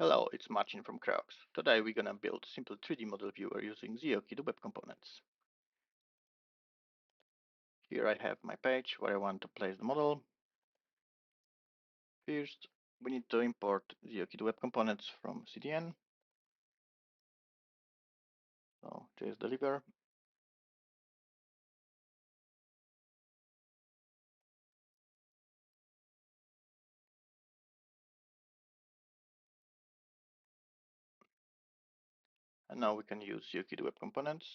Hello, it's Marcin from Crocs. Today we're gonna build a simple 3D model viewer using xeokit web components. Here I have my page where I want to place the model. First, we need to import xeokit web components from CDN. So just deliver. And now we can use xeokit web components.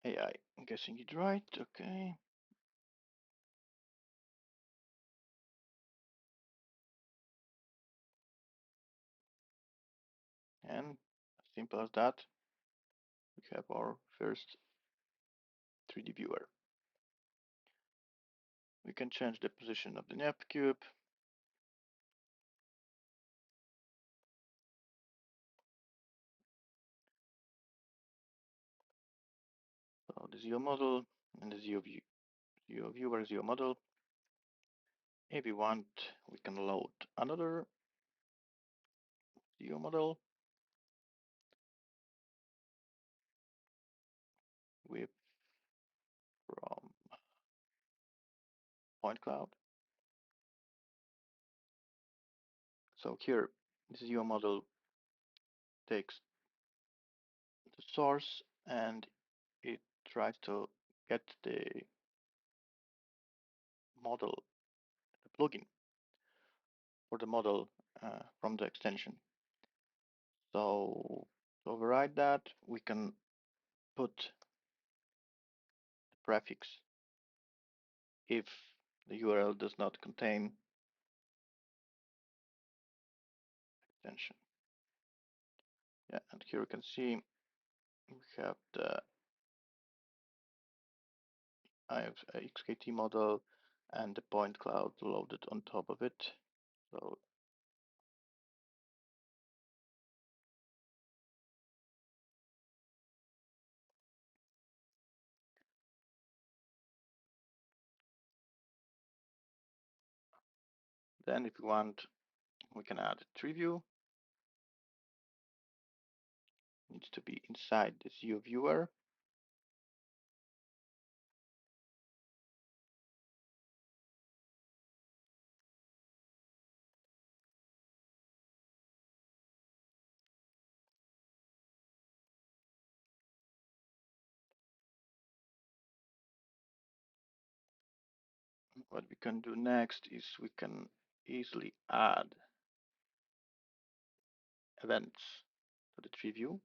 AI, I'm guessing it right, okay. And as simple as that, we have our first 3D viewer. We can change the position of the nap cube. So the Zeo model and the Zeo viewer Zeo model. If we want, we can load another Zeo model with from point cloud. So here, the Zeo model takes the source and it tries to get the model, the plugin for the model from the extension. So to override that, we can put the prefix if the URL does not contain extension. Yeah, and here you can see we have the I have a xkt model and the point cloud loaded on top of it. So then if we want, we can add a tree view. Needs to be inside the Zeo viewer. What we can do next is we can easily add events to the tree view.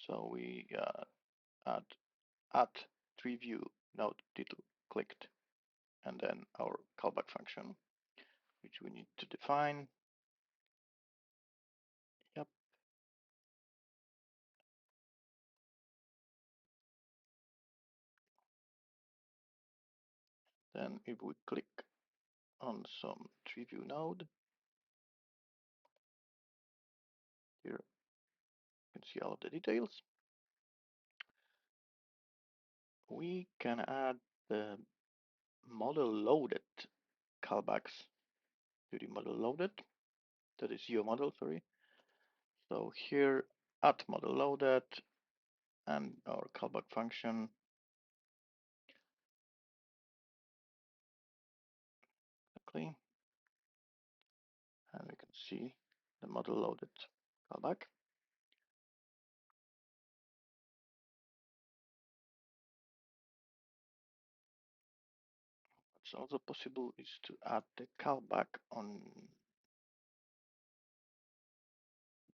So we add tree view node title clicked, and then our callback function, which we need to define. Yep. Then if we click on some tree view node, here you can see all of the details. We can add the model loaded callbacks to the model loaded, to the Zeo model, sorry. So here at model loaded and our callback function. Exactly. And we can see the model loaded callback. What's also possible is to add the callback on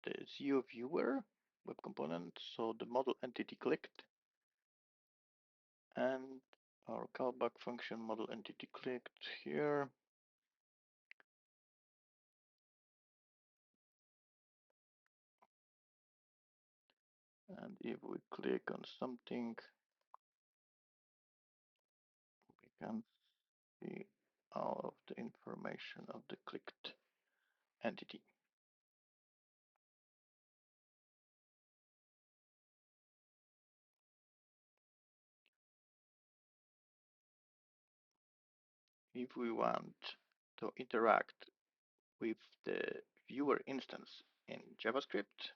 the Zeo viewer web component. So the model entity clicked and our callback function model entity clicked here. And if we click on something, we can see all of the information of the clicked entity. If we want to interact with the viewer instance in JavaScript,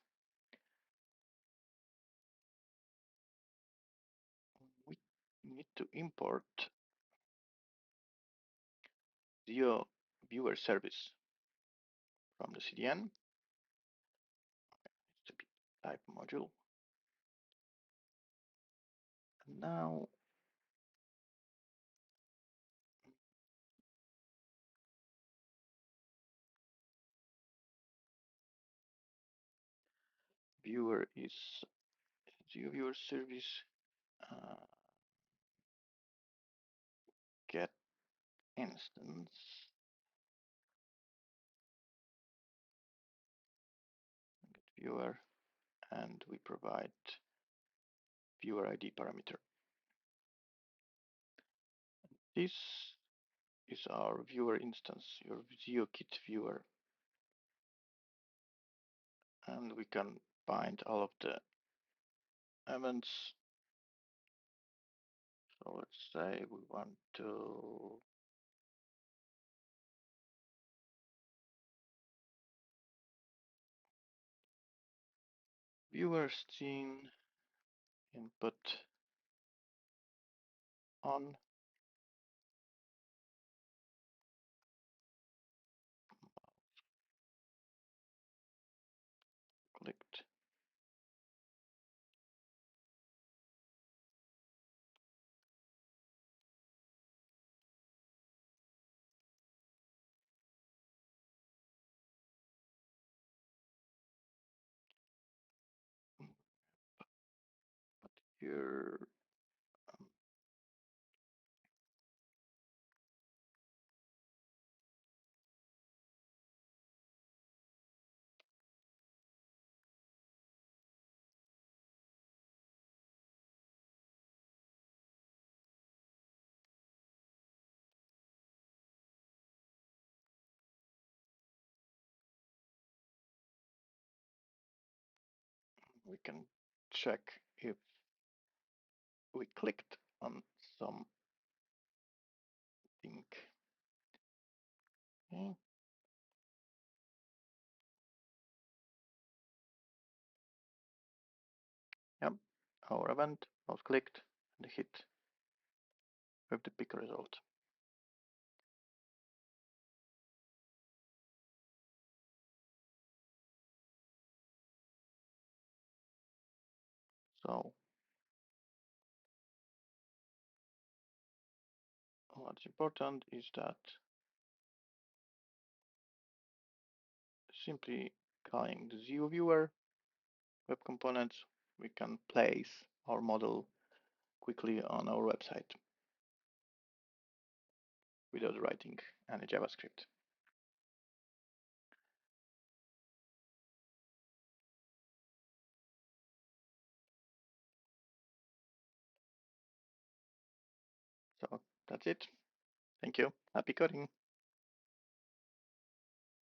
we need to import the viewer service from the CDN. It's to be type module. And now viewer is the viewer service get instance get viewer, and we provide viewer ID parameter. This is our viewer instance, your xeokit viewer, and we can bind all of the events. So let's say we want to viewer scene input on clicked. But here um, we can check if we clicked on something. Okay. Yep, our event was clicked and hit with the pick result. So what's important is that simply calling the Zio viewer web components, we can place our model quickly on our website without writing any JavaScript. So that's it. Thank you. Happy coding.